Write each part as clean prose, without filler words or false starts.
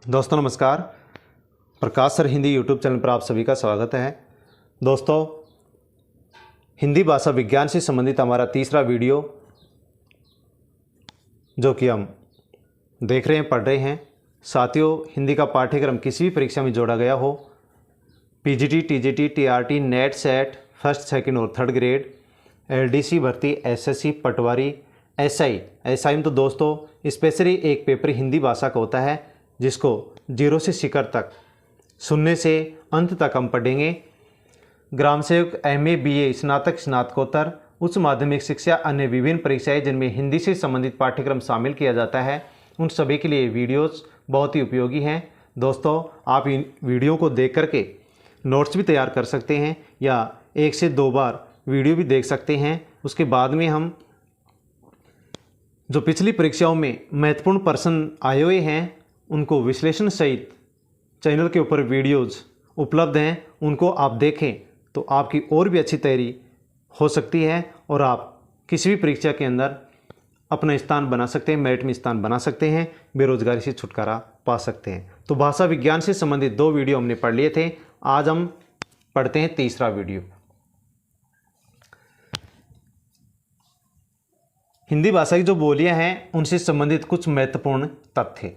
दोस्तों नमस्कार। प्रकाश sir Hindi YouTube channel पर आप सभी का स्वागत है। दोस्तों, हिंदी भाषा विज्ञान से संबंधित हमारा तीसरा वीडियो जो कि हम देख रहे हैं, पढ़ रहे हैं। साथियों, हिंदी का पाठ्यक्रम किसी भी परीक्षा में जोड़ा गया हो, PGT, TGT, TRT, net, set, first, second और थर्ड ग्रेड, एलडीसी भर्ती, एसएससी, पटवारी, एसआई में तो दोस्तों स्पेशली एक पेपर हिंदी भाषा का होता है जिसको जीरो से शिखर तक, शून्य से अंत तक हम पढ़ेंगे। ग्राम सेवक, एमए, बीए, स्नातक, स्नातकोत्तर, उच्च माध्यमिक शिक्षा, अन्य विभिन्न परीक्षाएं जिनमें हिंदी से संबंधित पाठ्यक्रम शामिल किया जाता है, उन सभी के लिए वीडियोस बहुत ही उपयोगी हैं। दोस्तों, आप इन वीडियो को देख करके नोट्स भी तैयार कर सकते हैं या 1 से 2 बार वीडियो भी देख सकते हैं। उसके बाद में हम जो पिछली परीक्षाओं में महत्वपूर्ण प्रश्न आए हुए हैं उनको विश्लेषण सहित चैनल के ऊपर वीडियोज़ उपलब्ध हैं, उनको आप देखें तो आपकी और भी अच्छी तैयारी हो सकती है और आप किसी भी परीक्षा के अंदर अपना स्थान बना सकते हैं, मेरिट में स्थान बना सकते हैं, बेरोजगारी से छुटकारा पा सकते हैं। तो भाषा विज्ञान से संबंधित 2 वीडियो हमने पढ़ लिए थे। आज हम पढ़ते हैं तीसरा वीडियो। हिंदी भाषा की जो बोलियां हैं उनसे संबंधित कुछ महत्वपूर्ण तथ्य।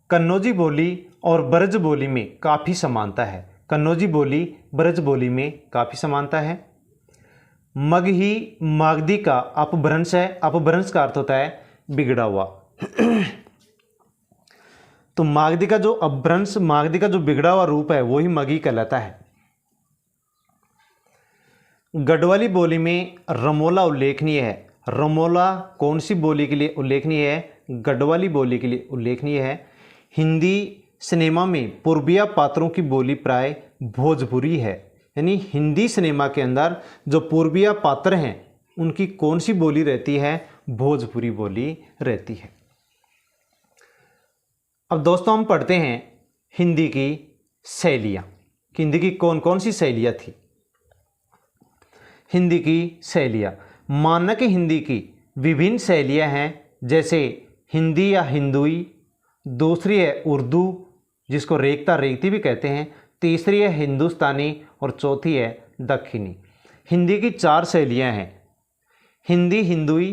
कन्नौजी बोली और ब्रज बोली में काफ़ी समानता है। कन्नौजी बोली ब्रज बोली में काफ़ी समानता है। मगही मागधी का अपभ्रंश है। अपभ्रंश का अर्थ होता है बिगड़ा हुआ। तो मागधी का जो अपभ्रंश, मागधी का जो बिगड़ा हुआ रूप है वही मगही कहलाता है। गढ़वाली बोली में रमोला उल्लेखनीय है। रमोला कौन सी बोली के लिए उल्लेखनीय है? गढ़वाली बोली के लिए उल्लेखनीय है। हिंदी सिनेमा में पूर्विया पात्रों की बोली प्राय भोजपुरी है। यानी हिंदी सिनेमा के अंदर जो पूर्विया पात्र हैं उनकी कौन सी बोली रहती है? भोजपुरी बोली रहती है। अब दोस्तों हम पढ़ते हैं हिंदी की शैलियाँ। हिंदी की कौन कौन सी शैलियाँ थी? हिंदी की शैलियाँ, मानक हिंदी की विभिन्न शैलियाँ हैं, जैसे हिंदी या हिंदुई, दूसरी है उर्दू जिसको रेखता रेखती भी कहते हैं, तीसरी है हिंदुस्तानी और चौथी है दक्षिणी। हिंदी की 4 शैलियाँ हैं। हिंदी हिंदुई,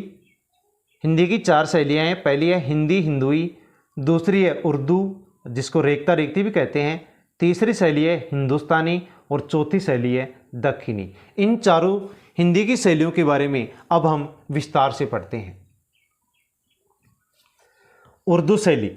हिंदी की 4 शैलियाँ हैं। पहली है हिंदी हिंदुई, दूसरी है उर्दू जिसको रेखता रेखती भी कहते हैं, तीसरी शैली है हिंदुस्तानी और चौथी शैली है दक्षिणी। इन चारों हिंदी की शैलियों के बारे में अब हम विस्तार से पढ़ते हैं। उर्दू शैली।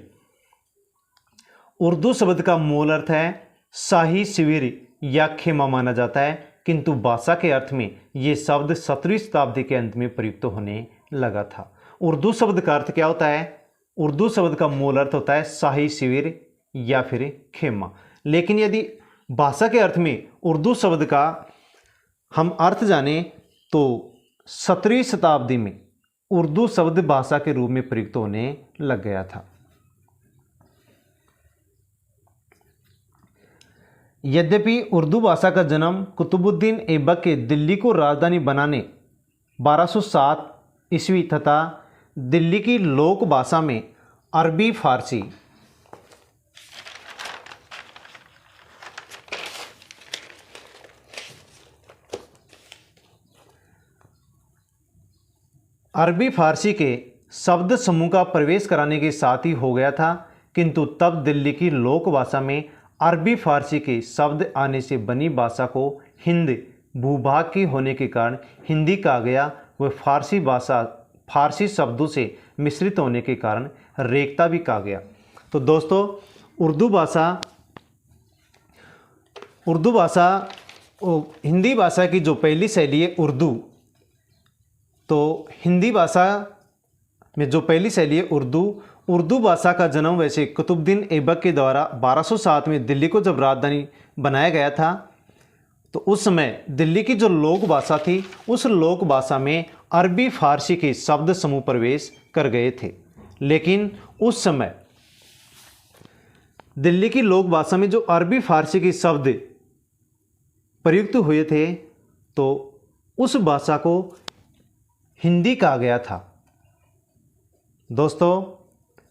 उर्दू शब्द का मूल अर्थ है शाही शिविर या खेमा माना जाता है, किंतु भाषा के अर्थ में ये शब्द 17वीं शताब्दी के अंत में प्रयुक्त होने लगा था। उर्दू शब्द का अर्थ क्या होता है? उर्दू शब्द का मूल अर्थ होता है शाही शिविर या फिर खेमा। लेकिन यदि भाषा के अर्थ में उर्दू शब्द का हम अर्थ जाने तो 17वीं शताब्दी में उर्दू शब्द भाषा के रूप में प्रयुक्त होने लग गया था। यद्यपि उर्दू भाषा का जन्म कुतुबुद्दीन ऐबक के दिल्ली को राजधानी बनाने 1207 ईस्वी तथा दिल्ली की लोक भाषा में अरबी फारसी के शब्द समूह का प्रवेश कराने के साथ ही हो गया था, किंतु तब दिल्ली की लोक भाषा में अरबी फारसी के शब्द आने से बनी भाषा को हिंद भूभाग की होने के कारण हिंदी कहा गया। वह फारसी भाषा फारसी शब्दों से मिश्रित होने के कारण रेखता भी कहा गया। तो दोस्तों, हिंदी भाषा की जो पहली शैली है उर्दू, तो हिंदी भाषा में जो पहली शैली है उर्दू भाषा का जन्म वैसे कुतुबुद्दीन ऐबक के द्वारा 1207 में दिल्ली को जब राजधानी बनाया गया था, तो उस समय दिल्ली की जो लोक भाषा थी उस लोक भाषा में अरबी फारसी के शब्द समूह प्रवेश कर गए थे। लेकिन उस समय दिल्ली की लोक भाषा में जो अरबी फारसी के शब्द प्रयुक्त हुए थे तो उस भाषा को हिंदी कहा गया था। दोस्तों,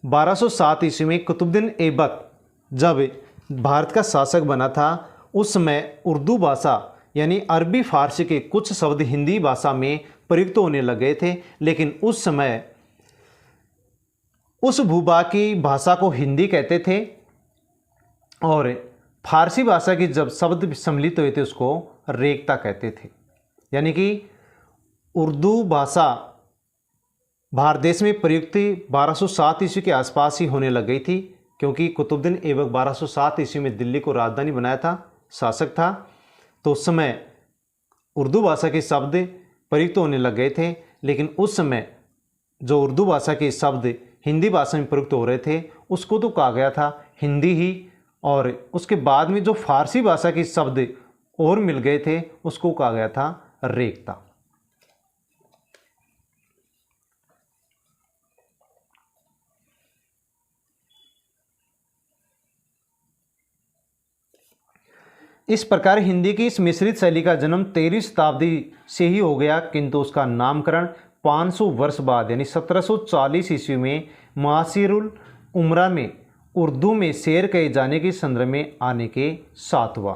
1207 ईस्वी में कुतुबुद्दीन ऐबक जब भारत का शासक बना था उस समय उर्दू भाषा यानी अरबी फारसी के कुछ शब्द हिंदी भाषा में प्रयुक्त होने लग गए थे, लेकिन उस समय उस भूभाग की भाषा को हिंदी कहते थे और फारसी भाषा की जब शब्द सम्मिलित हुए थे उसको रेख्ता कहते थे। यानी कि उर्दू भाषा भारत देश में प्रयुक्त 1207 ईस्वी के आसपास ही होने लग गई थी, क्योंकि कुतुबुद्दीन ऐबक 1207 ईस्वी में दिल्ली को राजधानी बनाया था, शासक था, तो उस समय उर्दू भाषा के शब्द प्रयुक्त होने लग गए थे। लेकिन उस समय जो उर्दू भाषा के शब्द हिंदी भाषा में प्रयुक्त हो रहे थे उसको तो कहा गया था हिंदी ही, और उसके बाद में जो फारसी भाषा के शब्द और मिल गए थे उसको कहा गया था रेख्ता। इस प्रकार हिंदी की इस मिश्रित शैली का जन्म 13वीं शताब्दी से ही हो गया, किंतु उसका नामकरण 500 वर्ष बाद यानी 1740 ईस्वी में मुआसिरुल उमरा में उर्दू में शेर कहे जाने के संदर्भ में आने के साथ हुआ।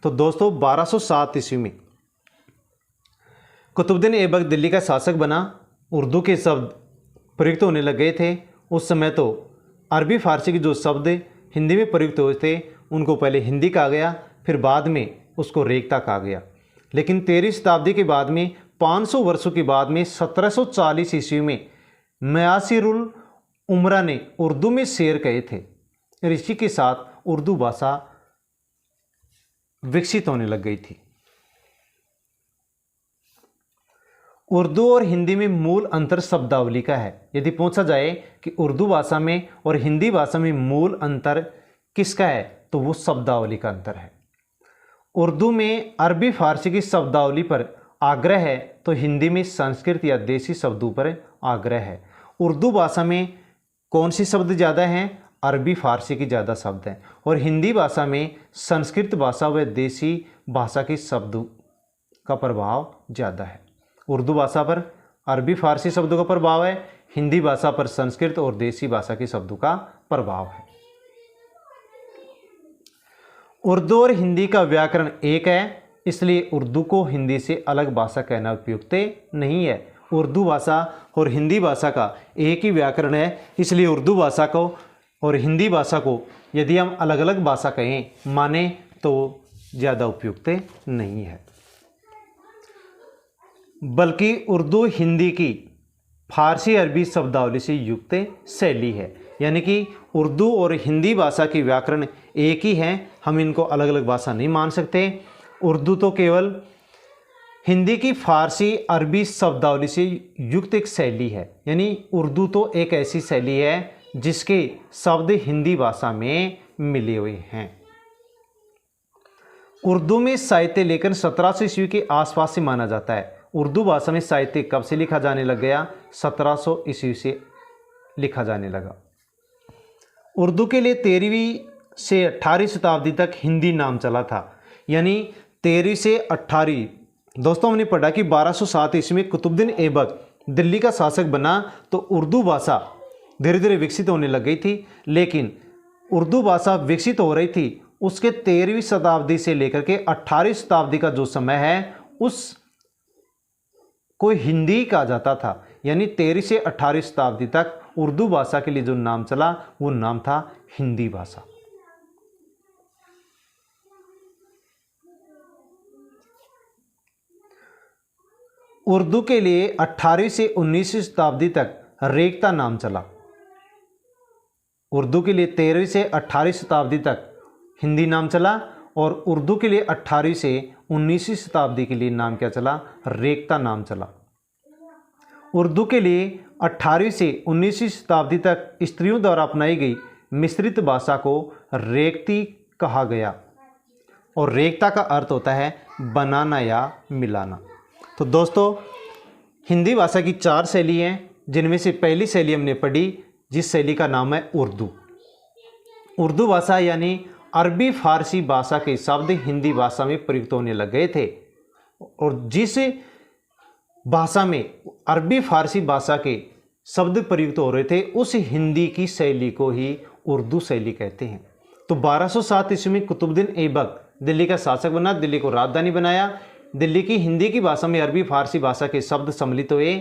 तो दोस्तों 1207 ईस्वी में कुतुबुद्दीन ऐबक दिल्ली का शासक बना, उर्दू के शब्द प्रयुक्त होने लग गए थे। उस समय तो अरबी फारसी के जो शब्द हिंदी में प्रयुक्त हुए थे उनको पहले हिंदी कहा गया, फिर बाद में उसको रेख्ता कहा गया। लेकिन 13वीं शताब्दी के बाद में 500 वर्षों के बाद में 1740 ईस्वी में मुआसिरुल उमरा ने उर्दू में शेर कहे थे। इसी के साथ उर्दू भाषा विकसित होने लग गई थी। उर्दू और हिंदी में मूल अंतर शब्दावली का है। यदि पूछा जाए कि उर्दू भाषा में और हिंदी भाषा में मूल अंतर किसका है, तो वो शब्दावली का अंतर है। उर्दू में अरबी फारसी की शब्दावली पर आग्रह है, तो हिंदी में संस्कृत या देसी शब्दों पर आग्रह है। उर्दू भाषा में कौन सी शब्द ज़्यादा हैं? अरबी फारसी की ज़्यादा शब्द हैं, और हिंदी भाषा में संस्कृत भाषा व देसी भाषा के शब्दों का प्रभाव ज़्यादा है। उर्दू भाषा पर अरबी फारसी शब्दों का प्रभाव है, हिंदी भाषा पर संस्कृत और देसी भाषा के शब्दों का प्रभाव है। उर्दू और हिंदी का व्याकरण एक है, इसलिए उर्दू को हिंदी से अलग भाषा कहना उपयुक्त नहीं है। उर्दू भाषा और हिंदी भाषा का एक ही व्याकरण है, इसलिए उर्दू भाषा को और हिंदी भाषा को यदि हम अलग अलग भाषा कहें माने तो ज़्यादा उपयुक्त नहीं है। बल्कि उर्दू हिंदी की फारसी अरबी शब्दावली से युक्त शैली है। यानी कि उर्दू और हिंदी भाषा की व्याकरण एक ही हैं, हम इनको अलग अलग भाषा नहीं मान सकते। उर्दू तो केवल हिंदी की फारसी अरबी शब्दावली से युक्त एक शैली है। यानी उर्दू तो एक ऐसी शैली है जिसके शब्द हिंदी भाषा में मिले हुए हैं। उर्दू में साहित्य लेखन 1700 ईस्वी के आसपास से माना जाता है। उर्दू भाषा में साहित्य कब से लिखा जाने लग गया? 1700 ईस्वी से लिखा जाने लगा। उर्दू के लिए 13वीं से 18वीं शताब्दी तक हिंदी नाम चला था। यानी 13वीं से 18वीं, दोस्तों हमने पढ़ा कि 1207 ईस्वी में कुतुबुद्दीन ऐबक दिल्ली का शासक बना तो उर्दू भाषा धीरे धीरे विकसित होने लग गई थी। लेकिन उर्दू भाषा विकसित हो रही थी उसके 13वीं शताब्दी से लेकर के 18वीं शताब्दी का जो समय है उस को हिंदी कहा जाता था। यानी 13वीं से 18वीं शताब्दी तक उर्दू भाषा के लिए जो नाम चला वो नाम था हिंदी भाषा। उर्दू के लिए 18वीं से 19वीं शताब्दी तक रेख्ता नाम चला। उर्दू के लिए 13वीं से 18वीं शताब्दी तक हिंदी नाम चला, और उर्दू के लिए 18वीं से 19वीं शताब्दी के लिए नाम क्या चला? रेख्ता नाम चला। उर्दू के लिए 18वीं से 19वीं शताब्दी तक स्त्रियों द्वारा अपनाई गई मिश्रित भाषा को रेख्ती कहा गया, और रेख्ता का अर्थ होता है बनाना या मिलाना। तो दोस्तों हिंदी भाषा की 4 शैली हैं, जिनमें से पहली शैली हमने पढ़ी जिस शैली का नाम है उर्दू। उर्दू भाषा यानी अरबी फारसी भाषा के शब्द हिंदी भाषा में प्रयुक्त होने लग गए थे, और जिस भाषा में अरबी फारसी भाषा के शब्द प्रयुक्त हो रहे थे उस हिंदी की शैली को ही उर्दू शैली कहते हैं। तो 1207 ईस्वी में कुतुबुद्दीन ऐबक दिल्ली का शासक बना, दिल्ली को राजधानी बनाया। दिल्ली की हिंदी की भाषा में अरबी फारसी भाषा के शब्द सम्मिलित हुए।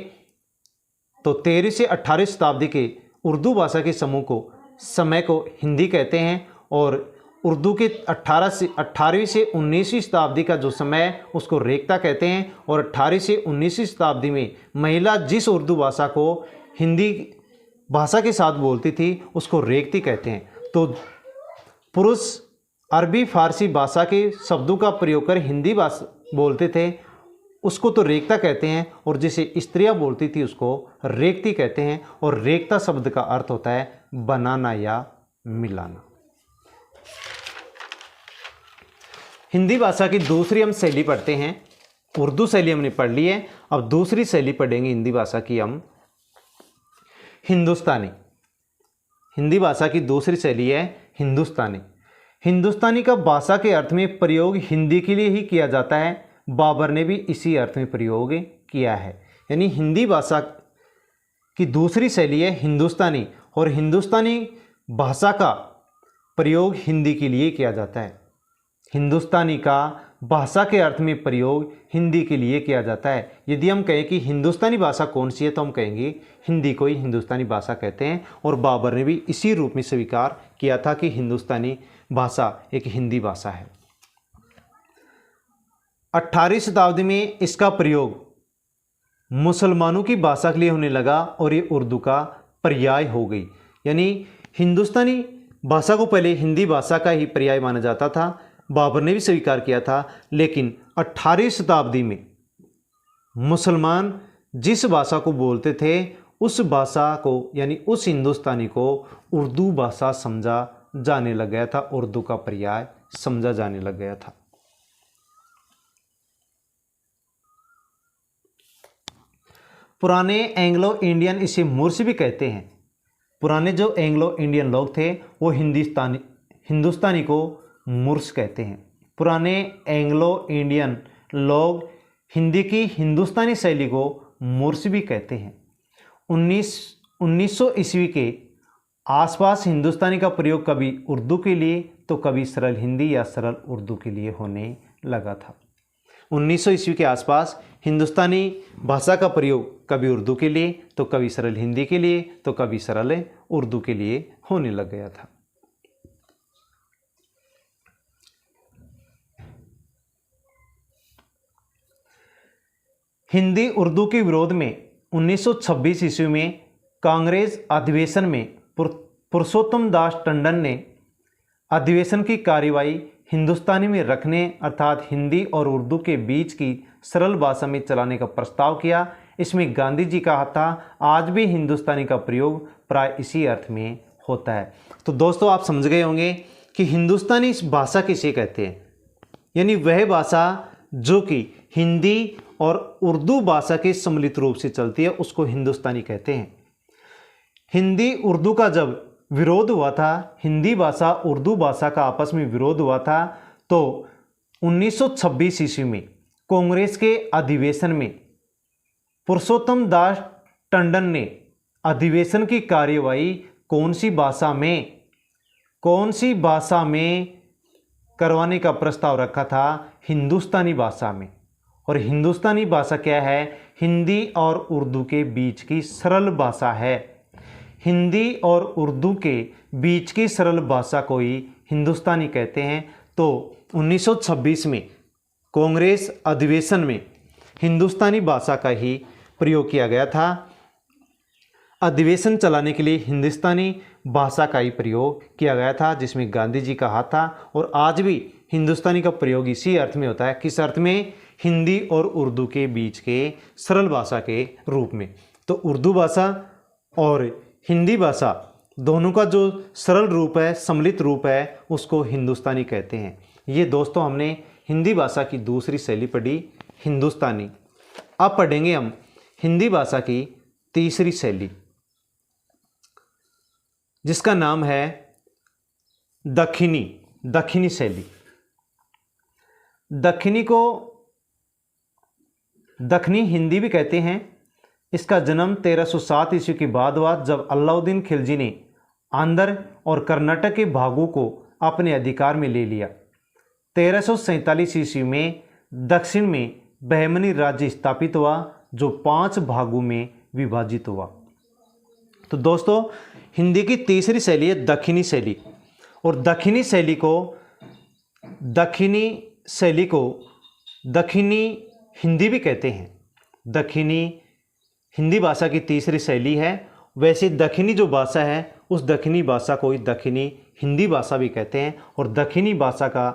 तो 13वीं से 18वीं शताब्दी के उर्दू भाषा के समूह को समय को हिंदी कहते हैं, और उर्दू के 18वीं से 19वीं शताब्दी का जो समय है उसको रेखता कहते हैं, और 18वीं से 19वीं शताब्दी में महिला जिस उर्दू भाषा को हिंदी भाषा के साथ बोलती थी उसको रेखती कहते हैं। तो पुरुष अरबी फारसी भाषा के शब्दों का प्रयोग कर हिंदी भाषा बोलते थे उसको तो रेखता कहते हैं, और जिसे स्त्रियां बोलती थी उसको रेखती कहते हैं। और रेखता शब्द का अर्थ होता है बनाना या मिलाना। हिंदी भाषा की दूसरी हम शैली पढ़ते हैं। उर्दू शैली हमने पढ़ ली है, अब दूसरी शैली पढ़ेंगे हिंदी भाषा की हम, हिंदुस्तानी। हिंदी भाषा की दूसरी शैली है हिंदुस्तानी। हिंदुस्तानी का भाषा के अर्थ में प्रयोग हिंदी के लिए ही किया जाता है। बाबर ने भी इसी अर्थ में प्रयोग किया है। यानी हिंदी भाषा की दूसरी शैली है हिंदुस्तानी, और हिंदुस्तानी भाषा का प्रयोग हिंदी के लिए किया जाता है। हिंदुस्तानी का भाषा के अर्थ में प्रयोग हिंदी के लिए किया जाता है। यदि हम कहें कि हिंदुस्तानी भाषा कौन सी है तो हम कहेंगे हिंदी को ही हिंदुस्तानी भाषा कहते हैं, और बाबर ने भी इसी रूप में स्वीकार किया था कि हिंदुस्तानी भाषा एक हिंदी भाषा है। 18वीं शताब्दी में इसका प्रयोग मुसलमानों की भाषा के लिए होने लगा और ये उर्दू का पर्याय हो गई। यानी हिंदुस्तानी भाषा को पहले हिंदी भाषा का ही पर्याय माना जाता था, बाबर ने भी स्वीकार किया था, लेकिन 18वीं शताब्दी में मुसलमान जिस भाषा को बोलते थे उस भाषा को यानी उस हिंदुस्तानी को उर्दू भाषा समझा जाने लग गया था, उर्दू का पर्याय समझा जाने लग गया था। पुराने एंग्लो इंडियन इसे मुर्श भी कहते हैं। पुराने जो एंग्लो इंडियन लोग थे वो हिंदुस्तानी को मुर्श कहते हैं। पुराने एंग्लो इंडियन लोग हिंदी की हिंदुस्तानी शैली को मुर्श भी कहते हैं। 1900 ईस्वी के आसपास हिंदुस्तानी का प्रयोग कभी उर्दू के लिए तो कभी सरल हिंदी या सरल उर्दू के लिए होने लगा था। 1900 ईस्वी के आसपास हिंदुस्तानी भाषा का प्रयोग कभी उर्दू के लिए तो कभी सरल हिंदी के लिए तो कभी सरल उर्दू के लिए होने लग गया था। हिंदी उर्दू के विरोध में 1926 ईस्वी में कांग्रेस अधिवेशन में पुरुषोत्तम दास टंडन ने अधिवेशन की कार्यवाही हिंदुस्तानी में रखने अर्थात हिंदी और उर्दू के बीच की सरल भाषा में चलाने का प्रस्ताव किया। इसमें गांधी जी का हाथ था। आज भी हिंदुस्तानी का प्रयोग प्राय इसी अर्थ में होता है। तो दोस्तों आप समझ गए होंगे कि हिंदुस्तानी इस भाषा किसे कहते हैं, यानी वह भाषा जो कि हिंदी और उर्दू भाषा के सम्मिलित रूप से चलती है उसको हिंदुस्तानी कहते हैं। हिंदी उर्दू का जब विरोध हुआ था, हिंदी भाषा उर्दू भाषा का आपस में विरोध हुआ था, तो 1926 ईस्वी में कांग्रेस के अधिवेशन में पुरुषोत्तम दास टंडन ने अधिवेशन की कार्यवाही कौन सी भाषा में करवाने का प्रस्ताव रखा था? हिंदुस्तानी भाषा में। और हिंदुस्तानी भाषा क्या है? हिंदी और उर्दू के बीच की सरल भाषा है। हिंदी और उर्दू के बीच की सरल भाषा को ही हिंदुस्तानी कहते हैं। तो 1926 में कांग्रेस अधिवेशन में हिंदुस्तानी भाषा का ही प्रयोग किया गया था। अधिवेशन चलाने के लिए हिंदुस्तानी भाषा का ही प्रयोग किया गया था, जिसमें गांधी जी का हाथ था। और आज भी हिंदुस्तानी का प्रयोग इसी अर्थ में होता है। किस अर्थ में? हिंदी और उर्दू के बीच के सरल भाषा के रूप में। तो उर्दू भाषा और हिंदी भाषा दोनों का जो सरल रूप है, सम्मिलित रूप है, उसको हिंदुस्तानी कहते हैं। ये दोस्तों हमने हिंदी भाषा की दूसरी शैली पढ़ी, हिंदुस्तानी। अब पढ़ेंगे हम हिंदी भाषा की तीसरी शैली, जिसका नाम है दक्षिणी शैली। दक्षिणी को दक्षिणी हिंदी भी कहते हैं। इसका जन्म 1307 ईस्वी के बाद हुआ, जब अलाउद्दीन खिलजी ने आंध्र और कर्नाटक के भागों को अपने अधिकार में ले लिया। 1347 ईस्वी में दक्षिण में बहमनी राज्य स्थापित हुआ जो 5 भागों में विभाजित हुआ। तो दोस्तों हिंदी की तीसरी शैली है दक्षिणी शैली, और दक्षिणी हिंदी भी कहते हैं। दक्षिणी हिंदी भाषा की तीसरी शैली है। वैसे दक्षिणी जो भाषा है उस दक्षिणी भाषा को दक्षिणी हिंदी भाषा भी कहते हैं। और दक्षिणी भाषा का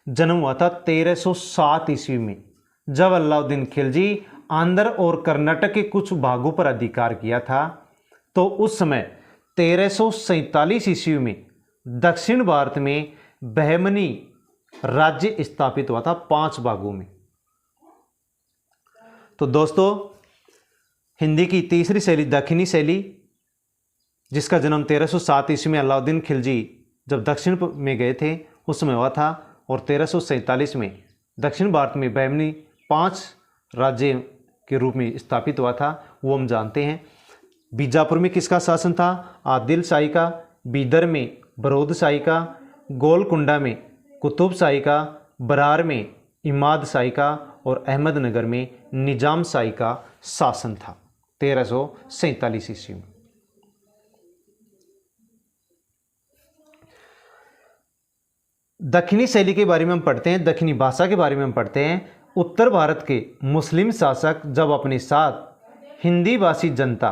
जन्म हुआ था 1307 ईस्वी में, जब अलाउद्दीन खिलजी आंध्र और कर्नाटक के कुछ भागों पर अधिकार किया था। तो उस समय 1347 ईस्वी में दक्षिण भारत में बहमनी राज्य स्थापित हुआ था 5 भागों में। तो दोस्तों हिंदी की तीसरी शैली दक्षिणी शैली, जिसका जन्म 1307 ईस्वी में अलाउद्दीन खिलजी जब दक्षिण में गए थे उस समय हुआ था, और 1347 में दक्षिण भारत में बहमनी 5 राज्य के रूप में स्थापित हुआ था, वो हम जानते हैं। बीजापुर में किसका शासन था? आदिल शाही का। बीदर में बरोद शाही का। गोलकुंडा में कुतुब शाही का। बरार में इमाद शाही का। और अहमदनगर में निजाम शाही का शासन था 1347 ईस्वी में। दक्षिणी शैली के बारे में हम पढ़ते हैं, दक्षिणी भाषा के बारे में हम पढ़ते हैं। उत्तर भारत के मुस्लिम शासक जब अपने साथ हिंदी भाषी जनता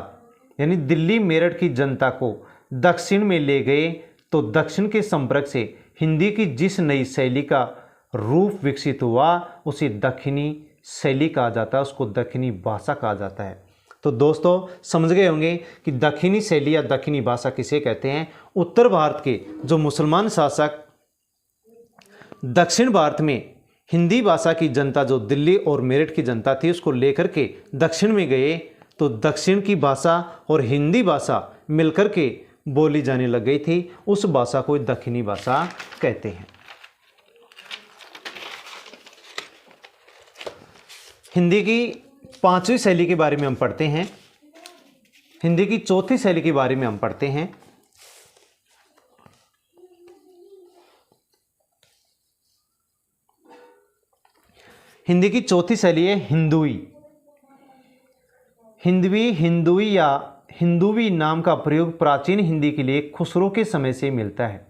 यानी दिल्ली मेरठ की जनता को दक्षिण में ले गए तो दक्षिण के संपर्क से हिंदी की जिस नई शैली का रूप विकसित हुआ उसे दक्षिणी शैली कहा जाता है, उसको दक्षिणी भाषा कहा जाता है। तो दोस्तों समझ गए होंगे कि दक्षिणी शैली या दक्षिणी भाषा किसे कहते हैं। उत्तर भारत के जो मुसलमान शासक दक्षिण भारत में हिंदी भाषा की जनता जो दिल्ली और मेरठ की जनता थी उसको लेकर के दक्षिण में गए तो दक्षिण की भाषा और हिंदी भाषा मिलकर के बोली जाने लग गई थी, उस भाषा को दक्षिणी भाषा कहते हैं। हिंदी की 5वीं शैली के बारे में हम पढ़ते हैं। हिंदी की 4थी शैली के बारे में हम पढ़ते हैं। हिंदी की 4थी शैली है हिंदुई। हिंदुई या हिंदुवी नाम का प्रयोग प्राचीन हिंदी के लिए खुसरो के समय से मिलता है।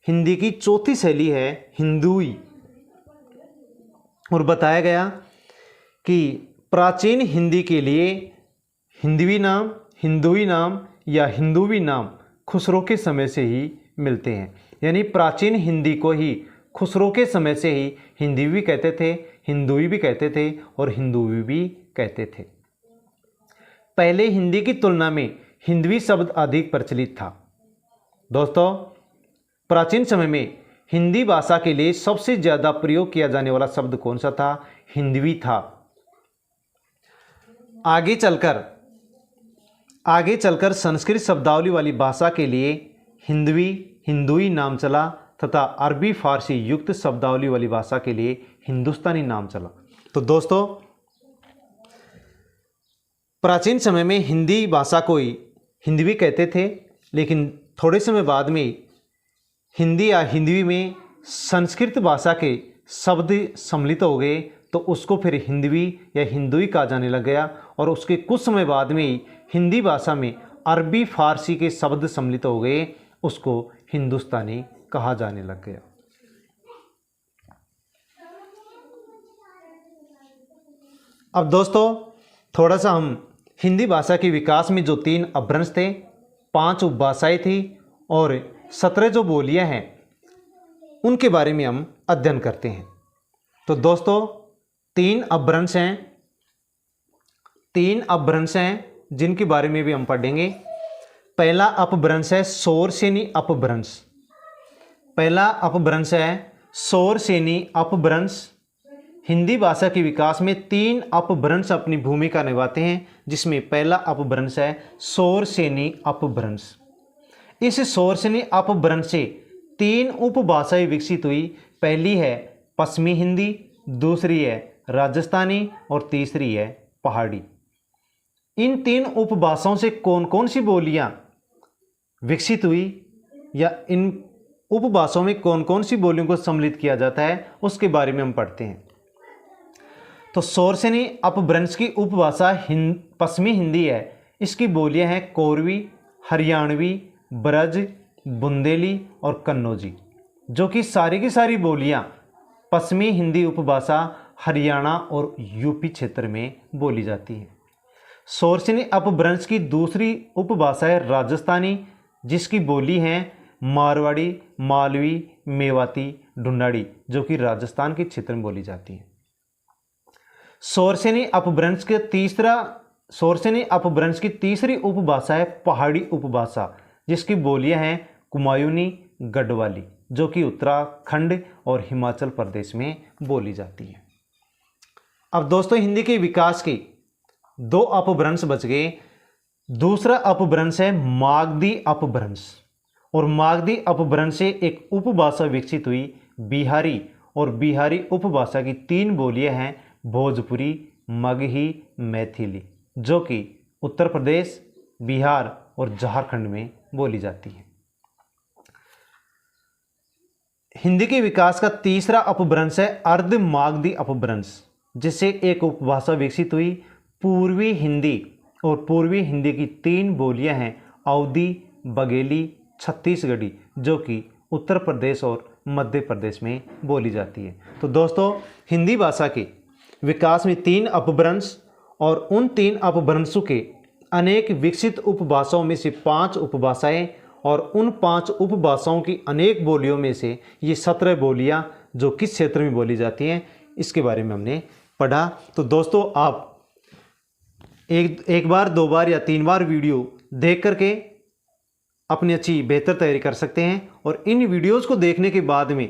हिंदी की 4थी शैली है हिंदुई, और बताया गया कि प्राचीन हिंदी के लिए हिंदुई नाम या हिंदुवी नाम खुसरो के समय से ही मिलते हैं। यानी प्राचीन हिंदी को ही खुसरो के समय से ही हिंदी भी कहते थे, हिंदुई भी कहते थे और हिंदुवी भी कहते थे। पहले हिंदी की तुलना में हिंदवी शब्द अधिक प्रचलित था। दोस्तों प्राचीन समय में हिंदी भाषा के लिए सबसे ज़्यादा प्रयोग किया जाने वाला शब्द कौन सा था? हिंदवी था। आगे चलकर संस्कृत शब्दावली वाली भाषा के लिए हिंदुई नाम चला तथा अरबी फारसी युक्त शब्दावली वाली भाषा के लिए हिंदुस्तानी नाम चला। तो दोस्तों प्राचीन समय में हिंदी भाषा को ही हिंदवी कहते थे, लेकिन थोड़े समय बाद में हिंदी या हिंदवी में संस्कृत भाषा के शब्द सम्मिलित हो गए तो उसको फिर हिंदवी या हिंदुई कहा जाने लग गया, और उसके कुछ समय बाद में ही हिंदी भाषा में अरबी फारसी के शब्द सम्मिलित हो गए, उसको हिंदुस्तानी कहा जाने लग गया। अब दोस्तों थोड़ा सा हम हिंदी भाषा के विकास में जो 3 अपभ्रंश थे, 5 उपभाषाएं थी और 17 जो बोलियां हैं उनके बारे में हम अध्ययन करते हैं। तो दोस्तों 3 अपभ्रंश हैं जिनके बारे में भी हम पढ़ेंगे। पहला अपभ्रंश है शौरसेनी अपभ्रंश। पहला अपभ्रंश है शौरसेनी अपभ्रंश। हिंदी भाषा के विकास में 3 अपभ्रंश अपनी भूमिका निभाते हैं, जिसमें पहला अपभ्रंश है शौरसेनी अपभ्रंश। इस शौरसेनी अपभ्रंश से 3 उपभाषाएं विकसित हुई। पहली है पश्चिमी हिंदी, दूसरी है राजस्थानी और तीसरी है पहाड़ी। इन 3 उपभाषाओं से कौन कौन सी बोलियां विकसित हुई या इन उपभाषाओं में कौन कौन सी बोलियों को सम्मिलित किया जाता है उसके बारे में हम पढ़ते हैं। तो शौरसेनी अपभ्रंश की उपभाषा पश्चिमी हिंदी है। इसकी बोलियां हैं कोरवी, हरियाणवी, ब्रज, बुंदेली और कन्नौजी, जो कि सारी की सारी बोलियां पश्चिमी हिंदी उपभाषा हरियाणा और यूपी क्षेत्र में बोली जाती है। शौरसेनी अपभ्रंश की दूसरी उपभाषा है राजस्थानी, जिसकी बोली हैं मारवाड़ी, मालवी, मेवाती, ढूंढाड़ी, जो कि राजस्थान के क्षेत्र में बोली जाती है। शौरसेनी अपभ्रंश की तीसरी उपभाषा है पहाड़ी उपभाषा, जिसकी बोलियां हैं कुमायूनी, गढ़वाली, जो कि उत्तराखंड और हिमाचल प्रदेश में बोली जाती है। अब दोस्तों हिंदी के विकास के 2 अपभ्रंश बच गए। दूसरा अपभ्रंश है मागधी अपभ्रंश, और मागधी अपभ्रंश से एक उपभाषा विकसित हुई बिहारी, और बिहारी उपभाषा की 3 बोलियां हैं भोजपुरी, मगही, मैथिली, जो कि उत्तर प्रदेश, बिहार और झारखंड में बोली जाती है। हिंदी के विकास का तीसरा अपभ्रंश है अर्ध मागधी अपभ्रंश, जिससे एक उपभाषा विकसित हुई पूर्वी हिंदी, और पूर्वी हिंदी की 3 बोलियां हैं अवधी, बघेली, छत्तीसगढ़ी, जो कि उत्तर प्रदेश और मध्य प्रदेश में बोली जाती है। तो दोस्तों हिंदी भाषा के विकास में 3 अपभ्रंश, और उन 3 अपभ्रंशों के अनेक विकसित उपभाषाओं में से 5 उपभाषाएं, और उन 5 उपभाषाओं की अनेक बोलियों में से ये 17 बोलियां जो किस क्षेत्र में बोली जाती हैं, इसके बारे में हमने पढ़ा। तो दोस्तों आप एक बार, 2 बार या 3 बार वीडियो देख करके अपनी अच्छी बेहतर तैयारी कर सकते हैं। और इन वीडियोज़ को देखने के बाद में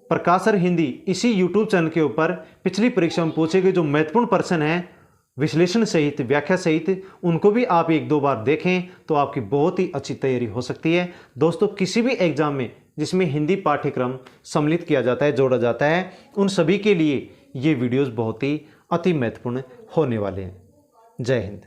प्रकाशर हिंदी इसी यूट्यूब चैनल के ऊपर पिछली परीक्षा में पूछे गए जो महत्वपूर्ण प्रश्न हैं विश्लेषण सहित, व्याख्या सहित, उनको भी आप 1-2 बार देखें तो आपकी बहुत ही अच्छी तैयारी हो सकती है। दोस्तों किसी भी एग्जाम में जिसमें हिंदी पाठ्यक्रम सम्मिलित किया जाता है, जोड़ा जाता है, उन सभी के लिए ये वीडियोज़ बहुत ही अति महत्वपूर्ण होने वाले हैं। जय हिंद।